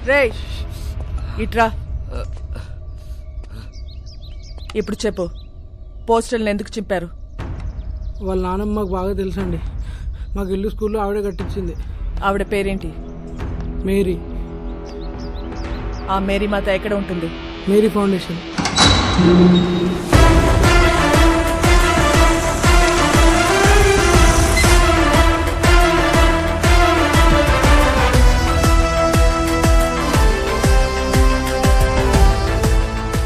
రే ఇట్రా. ఇప్పుడు చెప్పు, పోస్టర్లు ఎందుకు చింపారు? వాళ్ళ నాన్నమ్మ మాకు బాగా తెలుసండి. మాకు ఇల్లు స్కూల్లో ఆవిడే కట్టించింది. ఆవిడ పేరేంటి? మేరీ. ఆ మేరీ మాత ఎక్కడ ఉంటుంది? Mary foundation.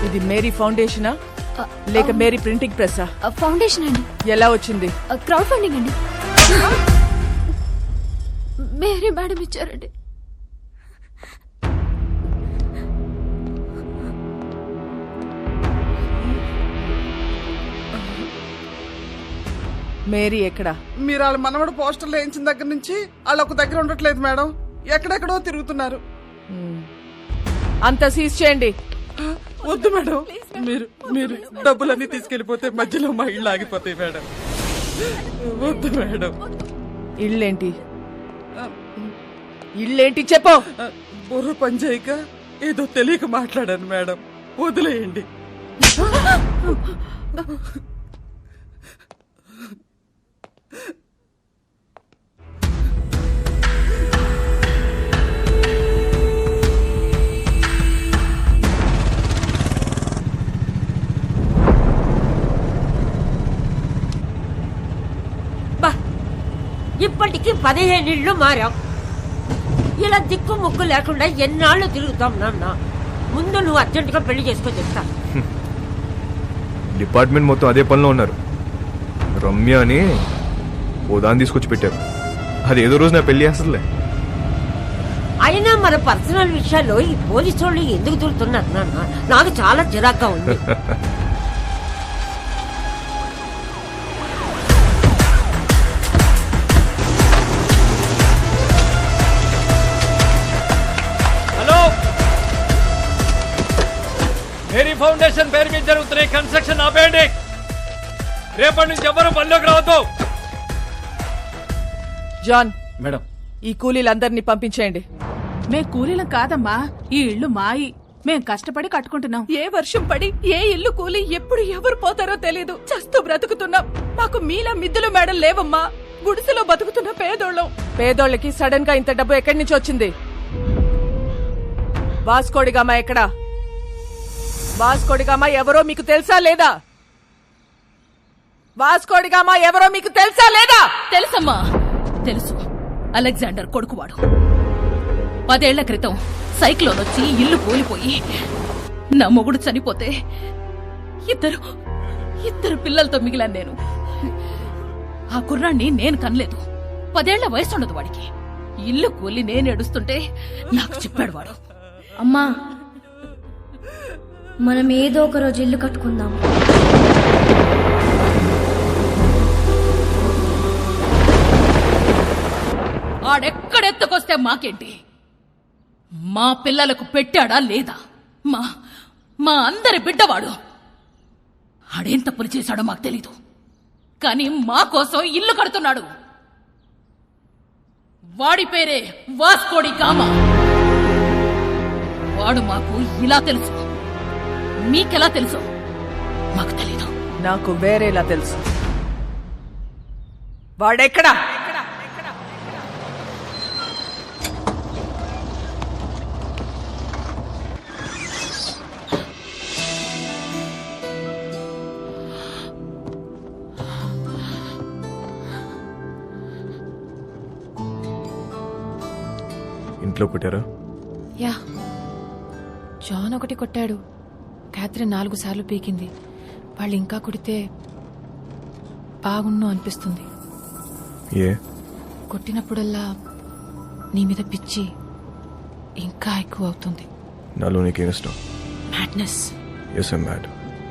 ఇది మేరీ ఫౌండేషనా లేక మేరీ ప్రింటింగ్ ప్రెస్సా? ఫౌండేషన్ అండి. ఎలా వచ్చింది? క్రౌడ్ ఫండింగ్ అండి. మేరీ మేడం ఇచ్చారండి. మేరీ ఎక్కడా? మీరు వాళ్ళ మనవడు పోస్టర్లు వేయించిన దగ్గర నుంచి వాళ్ళు ఒక దగ్గర ఉండట్లేదు మేడం, ఎక్కడెక్కడో తిరుగుతున్నారు. అంతా సీజ్ చేయండి. వద్దు మేడం, మీరు మీరు డబ్బులన్నీ తీసుకెళ్లిపోతే మధ్యలో మా ఇళ్ళు ఆగిపోతాయి మేడం. వద్దు మేడం. ఇళ్ళేంటి? ఇళ్ళేంటి చెప్పు. బుర్ర పనిచేయక ఏదో తెలియక మాట్లాడాను మేడం, వదిలేయండి. ఇప్పటికి 15 ఇళ్ళు మారాం. ఇలా దిక్కు ముక్కు లేకుండా ఎన్నాళ్ళు తిరుగుతాం నాన్న? ముందు నువ్వు అర్జెంటుగా పెళ్లి చేసుకొని చెప్తా. డిపార్ట్మెంట్ మొత్తం అదే పనిలో ఉన్నారు. రమ్య అని ఓ దాన్ని తీసుకొచ్చి పెట్టారు. అది ఏదో రోజు నా పెళ్లి చేస్తుందిలే. అయినా మన పర్సనల్ విషయాల్లో ఈ పోలీసు వాళ్ళు ఎందుకు తిరుగుతున్నారు నాన్న? నాకు చాలా చిరాగ్గా ఉంది. మేరీ ఫౌండేషన్ పేరు మీద జరుగుతున్నాయి కన్స్ట్రక్షన్ ఆపేయండి. రేపటి నుంచి ఎవరు పనిలోకి రావద్దు. జాన్ మేడం, ఈ కూలీలందరినీ పంపించేయండి. మేం కూలీలం కాదమ్మా, ఈ ఇల్లు మాయి. మేం కష్టపడి కట్టుకుంటున్నాం. ఏ వర్షం పడి ఏ ఇల్లు కూలి ఎప్పుడు ఎవరు పోతారో తెలీదు. చస్తూ బ్రతుకుతున్నాం. మాకు మీలా మిద్దులు మేడలు లేవమ్మా. గుడిసెలో బతుకుతున్న పేదోళ్ళం. పేదోళ్ళకి సడన్ గా ఇంత డబ్బు ఎక్కడి నుంచి వచ్చింది? వాస్కోడిగామా ఎక్కడా? వాస్కోడిగామా ఎవరో మీకు తెలుసా లేదా? వాస్కోడిగామా ఎవరో మీకు తెలుసా లేదా? తెలుసమ్మా, తెలుసు. అలెగ్జాండర్ కొడుకువాడు. 10 ఏళ్ల క్రితం సైక్లోన్ వచ్చి ఇల్లు కూలిపోయి నా మొగుడు చనిపోతే ఇద్దరు పిల్లలతో మిగిలాను నేను. ఆ కుర్రాన్ని నేను కనలేదు. 10 ఏళ్ల వయసుండదు వాడికి. ఇల్లు కూలి నేను ఏడుస్తుంటే నాకు చెప్పాడు వాడు, అమ్మా మనం ఏదో ఒక రోజు ఇల్లు కట్టుకుందాం. ఆడెక్కడెత్తుకొస్తే మాకేంటి? మా పిల్లలకు పెట్టాడా లేదా? మా అందరి బిడ్డవాడు. ఆడేం తప్పులు చేశాడో మాకు తెలీదు, కానీ మా కోసం ఇల్లు కడుతున్నాడు. వాడి పేరే వాస్కోడి గామా. వాడు మాకు ఇలా తెలుసు. మీకెలా తెలుసు మాకు తెలీదు. నాకు వేరేలా తెలుసు. వాడెక్కడా? ఇంట్లో కొట్టారా? యా, జాన్ ఒకటి కొట్టాడు. క్యాథరిన్ 4 సార్లు పీకింది. వాళ్ళు ఇంకా కొడితే బాగుండు అనిపిస్తుంది. ఏ? కొట్టినప్పుడల్లా నీ మీద పిచ్చి ఇంకా ఎక్కువ అవుతుంది. నాలో నీకేం ఇష్టం? Madness. Yes, I'm mad.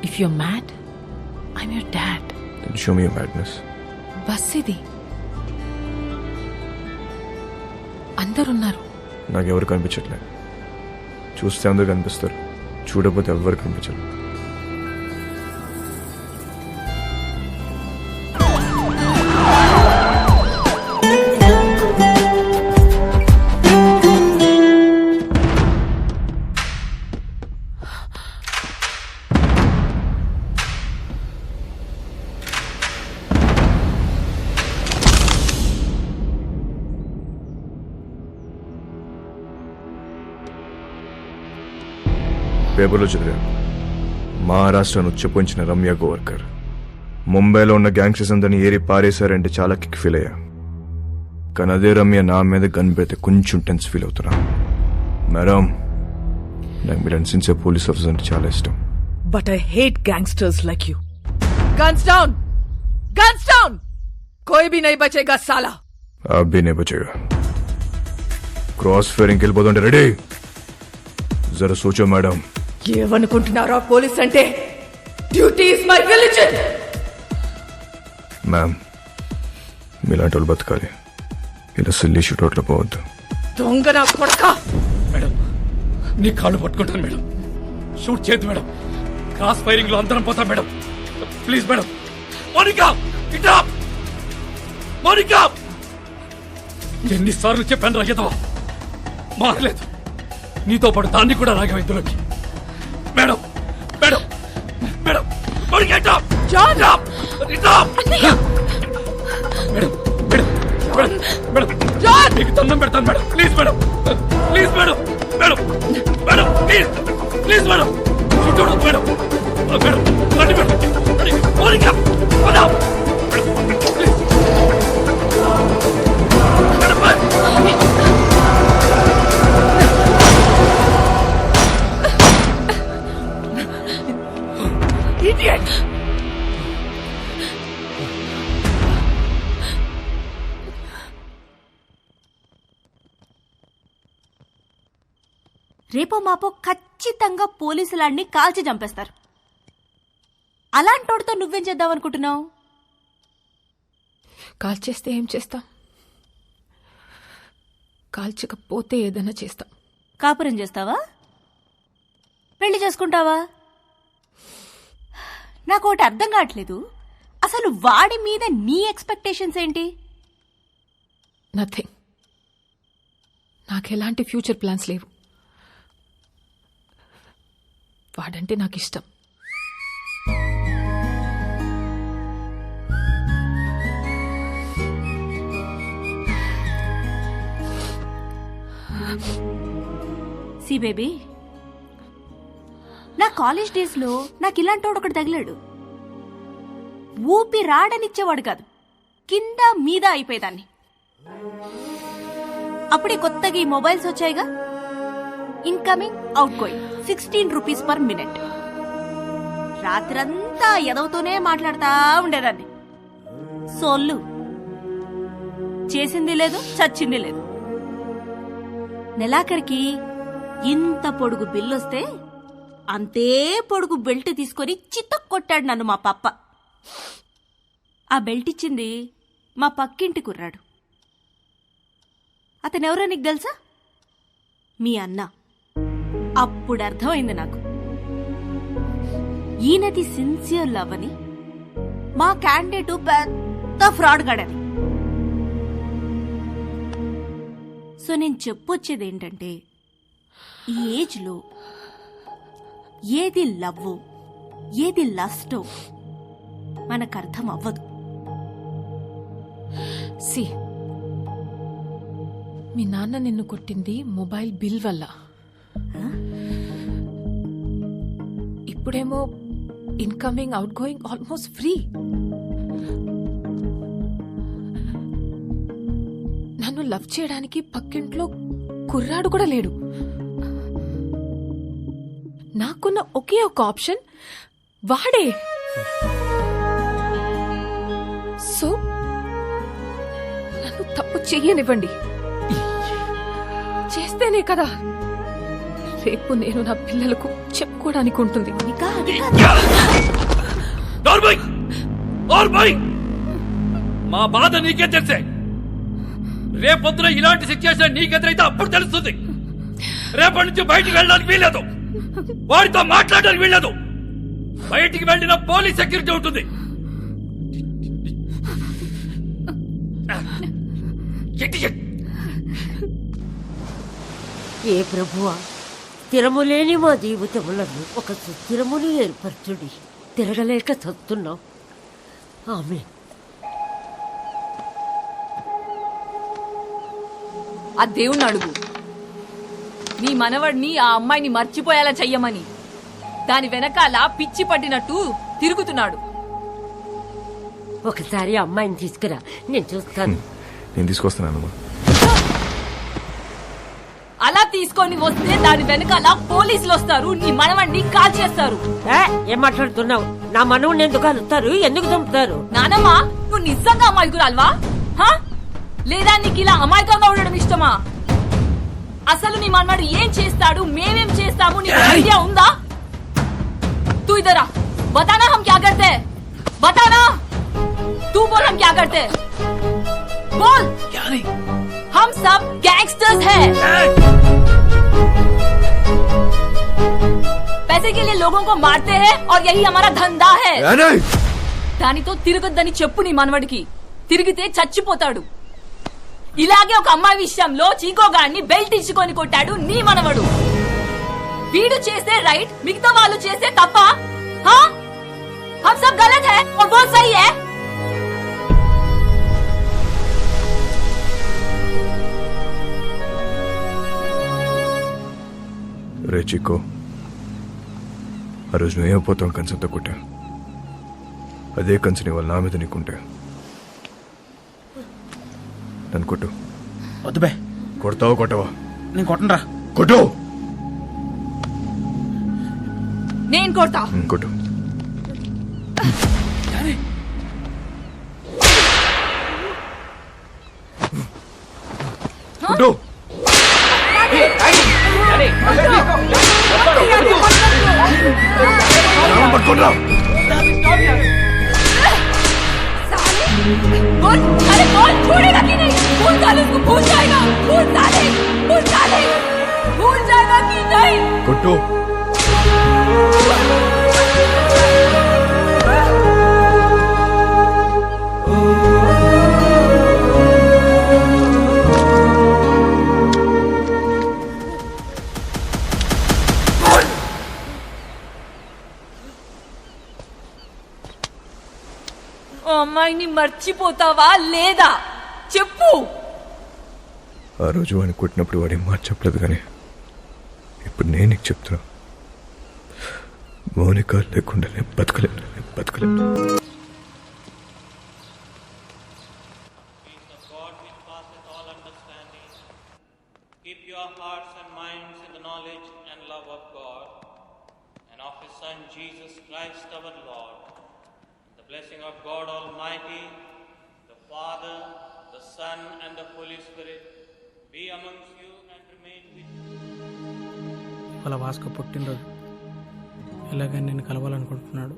If you're mad, I'm your dad. Then show me your madness. Bus ఇది. అందరున్నారు. నాకెవరు కనిపించట్లేదు. చూస్తే అందరు కనిపిస్తారు, చూడకపోతే ఎవరు కనిపించరు. పేపర్లో చదివా. మహారాష్ట్రను ఉచ్చపోంచిన రమ్య గోవర్కర్ ముంబైలో ఉన్న గ్యాంగ్స్టర్స్ అందరినీ ఏరి పారేశారంటే చాలా కిక్ ఫీల్ అయ్యా. కానీ అదే రమ్య నా మీద గన్ పెడితే కొంచెం టెన్స్ ఫీల్ అవుతున్నా. మేడం, నాకు మీరు సిన్సియర్ పోలీస్ ఆఫీసర్ అంటే చాలా ఇష్టం. But I hate gangsters like you. Guns down! Guns down! कोई भी नहीं बचेगा साला. అబ్బి నే బచేగా. క్రాస్ ఫైరింగ్కి వెళ్ళిపోతుంటే రెడీ. జరా సోచో మేడం. ఏమనుకుంటున్నారా పోలీస్ అంటే? Duty is my religion. Ma'am, మీలాంటి వాళ్ళు బతకాలి, ఇలా సిల్లీ షూట్అవుట్లో పోవద్దు. దొంగ నా కొడకా. మేడం, నీ కాళ్ళు పట్టుకుంటాను మేడం. షూట్ చేయద్దు మేడం. క్రాస్ ఫైరింగ్ లో అందరం పోతాం మేడం. Please madam. మోనికా, ఇట్రా. మోనికా, ఎన్నిసార్లు చెప్పాను రాగేదో మారలేదు. నీతో పాటు దాన్ని కూడా రాగా ఇందులోకి. మేడం, మేడం, మేడం, మోనికా ఇట్రా. జాన్! ఇట్రా. Madam, madam, madam, madam, John! మీకు దండం పెడతాను madam. Please madam, please madam, madam, madam, please, please madam. చూడు మేడం, మేడం, రండి మేడం. మోనికా, పద. Madam, please. Madam, Idiot! రేపో మాపో ఖచ్చితంగా పోలీసులాడిని కాల్చి చంపేస్తారు. అలాంటోడితో నువ్వేం చేద్దామనుకుంటున్నావు? కాల్చేస్తే ఏం చేస్తాం? కాల్చకపోతే ఏదైనా చేస్తాం. కాపురం చేస్తావా? పెళ్లి చేసుకుంటావా? నాకు ఒకటి అర్థం కావట్లేదు. అసలు వాడి మీద నీ ఎక్స్పెక్టేషన్స్ ఏంటి? నథింగ్. నాకు ఎలాంటి ఫ్యూచర్ ప్లాన్స్ లేవు. వాడంటే నాకు ఇష్టం. సి బేబీ, నా కాలేజ్ డేస్ లో నాకు ఇలాంటోడు ఒకటి తగిలాడు. ఊపి రాడనిచ్చేవాడు కాదు, కింద మీద అయిపోయేదాన్ని. అప్పుడే కొత్తగా ఈ మొబైల్స్ వచ్చాయిగా. Incoming, outgoing 16 rupees per minute. రాత్రంతా ఎదవుతూనే మాట్లాడుతూ ఉండేదాన్ని. సోళ్ళు చేసింది లేదు, చచ్చింది లేదు. నెలాఖరికి ఇంత పొడుగు బిల్లొస్తే అంతే పొడుగు బెల్ట్ తీసుకొని చిత్తకు కొట్టాడు నన్ను మా పప్ప. ఆ బెల్ట్ ఇచ్చింది మా పక్కింటి కుర్రాడు. అతనెవరో నీకు తెలుసా? మీ అన్న. అప్పుడు అర్థమైంది నాకు, ఈయనది సిన్సియర్ లవ్ అని, మా క్యాండిడేట్ పెద్ద ఫ్రాడ్ గాడని. సో నేను చెప్పొచ్చేది ఏంటంటే, ఈ ఏజ్లో ఏది లవ్ ఏది లస్టో మనకు అర్థం అవ్వదు. సి, మీ నాన్న నిన్ను కొట్టింది మొబైల్ బిల్ వల్ల. ఇప్పుడేమో incoming, out going almost free. నన్ను లవ్ చేయడానికి పక్కింట్లో కుర్రాడు కూడా లేడు. నాకున్న ఒకే ఒక ఆప్షన్ వాడే. సో నన్ను తప్పు చెయ్యనివ్వండి. చేస్తేనే కదా రేపు నేను నా పిల్లలకు చెప్పుకోవడానికి ఉంటుంది. మా బాధ నీకే తెలిసే. రేపొద్దున ఇలాంటి సిచ్యువేషన్ నీకెదురైతే అప్పుడు తెలుస్తుంది. రేపటి నుంచి బయటికి వెళ్ళడానికి వీల్లేదు, వాడితో మాట్లాడడానికి వీల్లేదు. బయటికి వెళ్ళిన పోలీస్ సెక్యూరిటీ ఉంటుంది. ఏ ప్రభువా, స్థిరము లేని మా జీవితములను ఒక సుస్థిరముని ఏర్పరచుడి. తిరగలేక చస్తున్నాం. ఆమె ఆ దేవుణ్ణి అడుగు, నీ మనవడిని ఆ అమ్మాయిని మర్చిపోయేలా చెయ్యమని. దాని వెనకాల పిచ్చి పట్టినట్టు తిరుగుతున్నాడు. ఒకసారి అమ్మాయిని తీసుకురా, నేను చూస్తాను. నేను తీసుకొస్తున్నాను. అలా తీసుకొని వస్తే దాని వెనకాల పోలీసులు వస్తారు, నీ మనవణ్ణి కాల్ చేస్తారు. ఏం మాట్లాడుతున్నావు? నా మనవుని ఎందుకు కలుస్తారు? ఎందుకు చంపుతారు? నానమ్మ, నువ్వు నిజంగా అమాయకురాల్వా? లేదా నీకు ఇలా అమాయకంగా ఉండడం ఇష్టమా? అసలు నీ మనవాడు ఏం చేస్తాడు, మేమేం చేస్తాము, నీకు ఐడియా ఉందా? तू इधर आ, बताना हम क्या करते हैं, बताना. तू बोल हम क्या करते हैं, बोल. क्या नहीं, हम सब गैंगस्टर्स हैं. पैसे के लिए लोगों को मारते हैं और यही हमारा धंधा है. దానితో తిరగొద్దని చెప్పు నీ మనవడికి. తిరిగితే చచ్చిపోతాడు. ఇలాగే ఒక అమ్మాయి విషయంలో చీకోగాడిని బెల్ట్ ఇచ్చుకొని కొట్టాడు నీ మనవడు. వీడు చేస్తే రైట్, మిగతా వాళ్ళు చేస్తే తప్ప? हम सब गलत है और वो सही है. రే చిక్కో, ఆ రోజు నువ్వేమైపోతావు కంచంతో కొట్టా. అదే కంచని వాళ్ళు నా మీద నీకుంటే నన్ను కొట్టు. వద్దు బే. కొడతావా కొట్టవా? నేను కొట్టనరా. కొట్టు. నేను కొడతా. కొట్టు. కొట్టు. పట్టుకోండి. बोल, अरे बोल, छोड़ेगा कि नहीं? भूल साले उसको, भूल जाएगा. भूल साले, भूल साले, भूल जाएगा कि नहीं? కొట్టు. అమ్మాయిని మర్చిపోతావా లేదా చెప్పు. ఆ రోజు వాడిని కొట్టినప్పుడు వాడి మాట చెప్పలేదు, కానీ ఇప్పుడు నేను నీకు చెప్తున్నా. మౌనిక లేకుండా నేను బతకలేను. Keep your hearts and minds in the knowledge and love of God and of His Son Jesus Christ our Lord. The blessing of God Almighty, the Father, the Son and the Holy Spirit be amongst you and remain with you. వాళ్ళ Vasco పుట్టినరోజు ఎలాగైనా నేను కలవాలనుకుంటున్నాడు.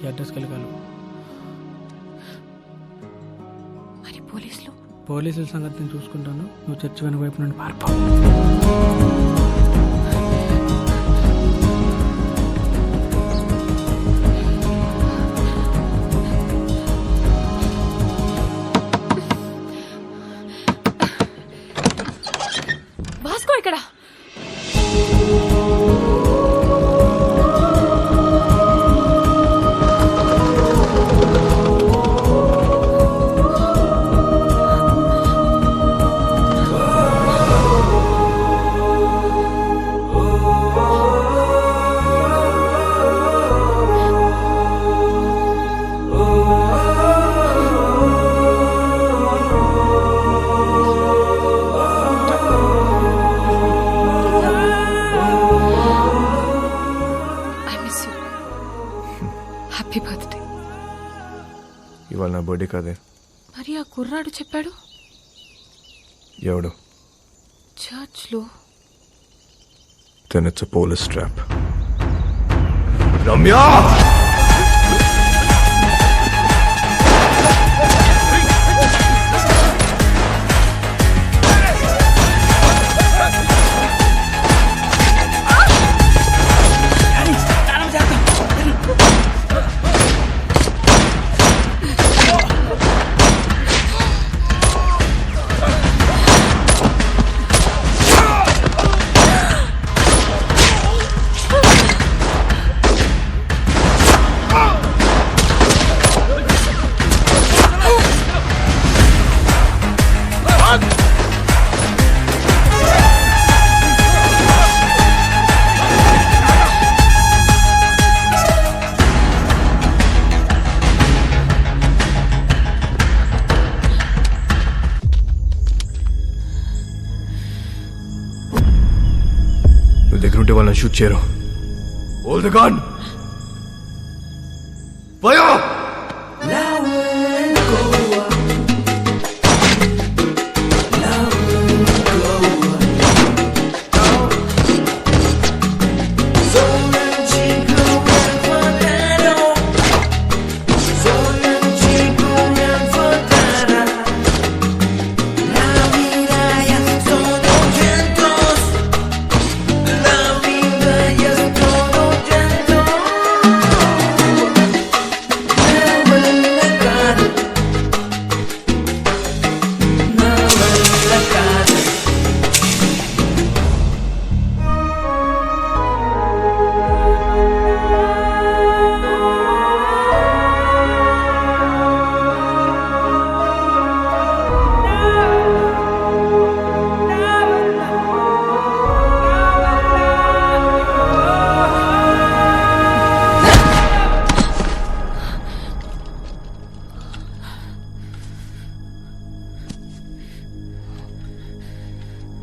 ఈ అడ్రస్కి వెళ్ళి కలవు. మరి పోలీసుల సంగతి నేను చూసుకుంటాను. నువ్వు చర్చి వెనక వైపు నుండి పారిపో. వాస్కో ఇక్కడ. Happy birthday. ఇవాళ నా బర్త్డే కాదే. మరి ఆ కుర్రాడు చెప్పాడు. ఎవడు? చర్చ్ లో. Then it's a police trap. Ramya! దగ్గర ఉంటే వాళ్ళని షూట్ చేయరు. Hold the gun!